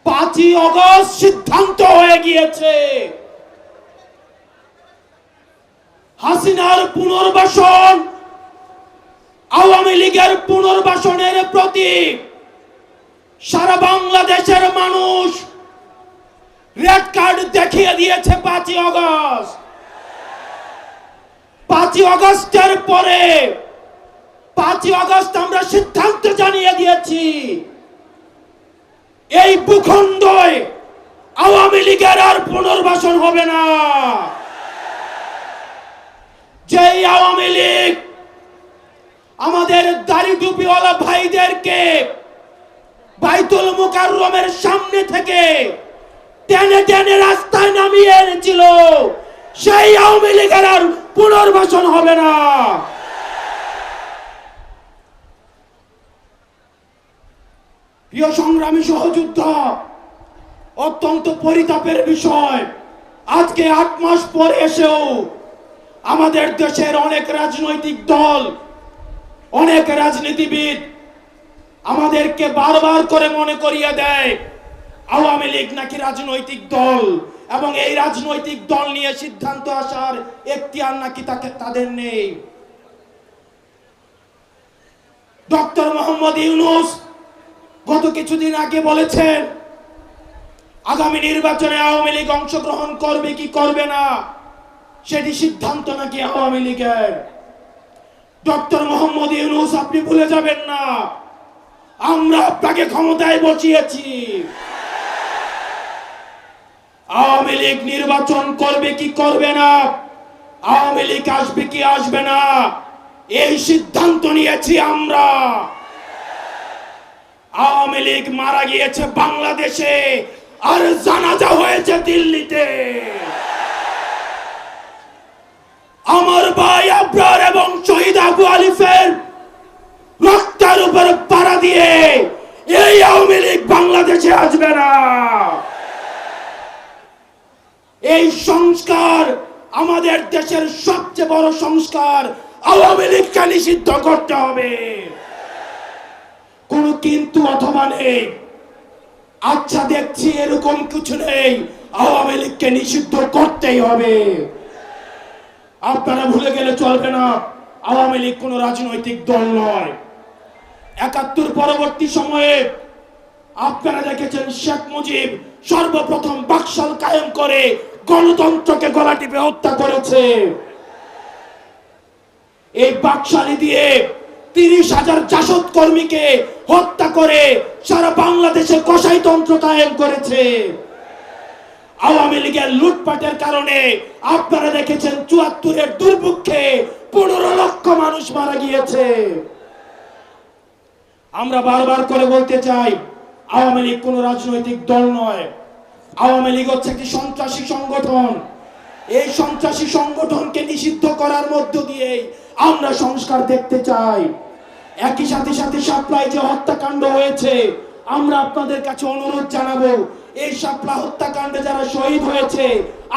5ই August সিদ্ধান্ত হয়ে গিয়েছে হাসিনার পুনর্বাসন, আওয়ামী লীগের পুনর্বাসনের প্রতি সারা বাংলাদেশের মানুষ রেড কার্ড দেখিয়ে দিয়েছে। 5ই আগস্ট 5ই আগস্টের পরে 5ই আগস্ট আমরা সিদ্ধান্ত জানিয়ে দিয়েছি, এই ভূখণ্ডে আওয়ামী লীগের আর পুনর্বাসন হবে না। যেই আওয়ামী লীগ আমাদের দাড়ি টুপিওয়ালা ভাইদেরকে বাইতুল মুকাররমের সামনে থেকে টেনে টেনে রাস্তায় নামিয়ে এনেছিল, সেই আওয়ামী লীগের আর পুনর্বাসন হবে না। প্রিয় সংগ্রামী সহযোদ্ধা, অত্যন্ত পরিতাপের বিষয়, আজকে 8 মাস পরে এসেও আমাদের দেশের অনেক রাজনৈতিক দল, অনেক রাজনীতিবিদ আমাদেরকে বারবার করে মনে করিয়ে দেয় আওয়ামী লীগ নাকি রাজনৈতিক দল, এবং এই রাজনৈতিক দল নিয়ে সিদ্ধান্ত আসার এখতিয়ার নাকি তাদের নেই। ডক্টর মোহাম্মদ ইউনূস গত কিছুদিন আগে বলেছেন আগামী নির্বাচনে আওয়ামী লীগ অংশগ্রহণ করবে কি করবে না সেটি সিদ্ধান্ত নাকি আওয়ামী লীগের। ডক্টর মোহাম্মদ ইউনূস, আপনি ভুলে যাবেন না আমরা আপনাকে ক্ষমতায় বসিয়েছি। আওয়ামী লীগ নির্বাচন করবে কি করবে না, আওয়ামী লীগ আসবে কি আসবে না, এই সিদ্ধান্ত নিয়েছি আমরা। আওয়ামী লীগ মারা গিয়েছে বাংলাদেশে, আর জানাজা হয়েছে দিল্লিতে। আমার ভাই আবরার এবং শহীদ আবু আলিফের রক্তের উপর পাড়া দিয়ে এই আওয়ামী লীগ বাংলাদেশে আসবে না। এই সংস্কার আমাদের দেশের সবচেয়ে বড় সংস্কার, আওয়ামী লীগকে নিষিদ্ধ করতে হবে। কোন কিন্তু অথবা নেই, আচ্ছা দেখছি এরকম কিছু নেই, আওয়ামী লীগকে নিষিদ্ধ করতেই হবে। আপনারা ভুলে গেলে চলবে না, আওয়ামী লীগ কোন রাজনৈতিক দল নয়। ৭১ পরবর্তী সময়ে আপনারা দেখেছেন শেখ মুজিব সর্বপ্রথম বাকশাল কায়েম করে গণতন্ত্রকে গলা টিপে হত্যা করেছে। এই বাকশালী দিয়ে ৩০,০০০ জাসদ কর্মীকে হত্যা করে সারা বাংলাদেশে কসাইতন্ত্র কায়েম করেছে। আওয়ামী লীগের লুটপাটের কারণে আপনারা দেখেছেন ৭৪-এর দুর্ভিক্ষে ১৫ লক্ষ মানুষ মারা গিয়েছে। আমরা বারবার করে বলতে চাই আওয়ামী লীগ কোন রাজনৈতিক দল নয়, আওয়ামী লীগ হচ্ছে একটি সন্ত্রাসী সংগঠন। এই সন্ত্রাসী সংগঠনকে নিষিদ্ধ করার মধ্য দিয়ে আমরা সংস্কার দেখতে চাই। একই সাথে শাপলায় যে হত্যাকাণ্ড হয়েছে, আমরা আপনাদের কাছে অনুরোধ জানাবো এই শাপলা হত্যাকাণ্ডে যারা শহীদ হয়েছে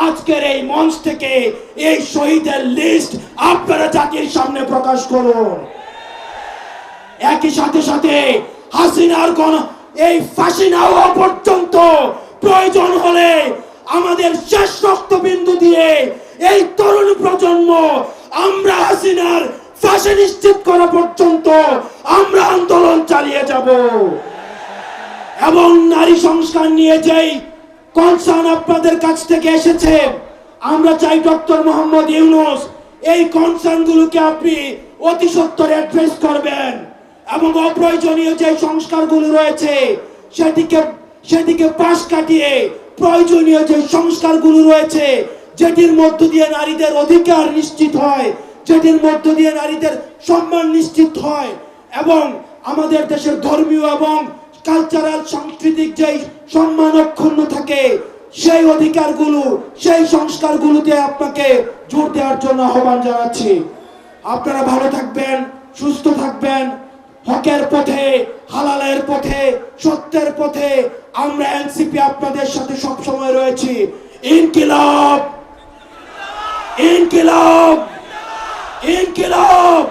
আজকের এই মঞ্চ থেকে এই শহীদের লিস্ট আপনারা জাতির সামনে প্রকাশ করুন। একই সাথে হাসিনার এই ফাঁসি না হওয়া পর্যন্ত প্রয়োজন হলে আমাদের শেষ রক্তবিন্দু দিয়ে এই তরুণ প্রজন্ম আমরা হাসিনার ফাঁসি নিশ্চিত করা পর্যন্ত আমরা আন্দোলন চালিয়ে যাব। এবং নারী সংস্কার নিয়ে যেই কনসার্ন আপনাদের কাছ থেকে এসেছে, আমরা চাই ডক্টর মোহাম্মদ ইউনূস এই কনসার্নগুলোকে আপনি অতি সত্বর অ্যাড্রেস করবেন, এবং অপ্রয়োজনীয় যে সংস্কারগুলো রয়েছে সেদিকে পাশ কাটিয়ে প্রয়োজনীয় যে সংস্কারগুলো রয়েছে যেটির মধ্য দিয়ে নারীদের অধিকার নিশ্চিত হয়, যেটির মধ্য দিয়ে নারীদের সম্মান নিশ্চিত হয়, এবং আমাদের দেশের ধর্মীয় এবং কালচারাল সাংস্কৃতিক যে সম্মান অক্ষুণ্ণ থাকে, সেই অধিকারগুলো সেই সংস্কারগুলোতে আপনাকে জোর দেওয়ার জন্য আহ্বান জানাচ্ছি। আপনারা ভালো থাকবেন, সুস্থ থাকবেন, হকের পথে, হালালের পথে, সত্যের পথে আমরা এনসিপি আপনাদের সাথে সব সময় রয়েছি। ইনকিলাব, ইনকিলাব, ইনকিলাব।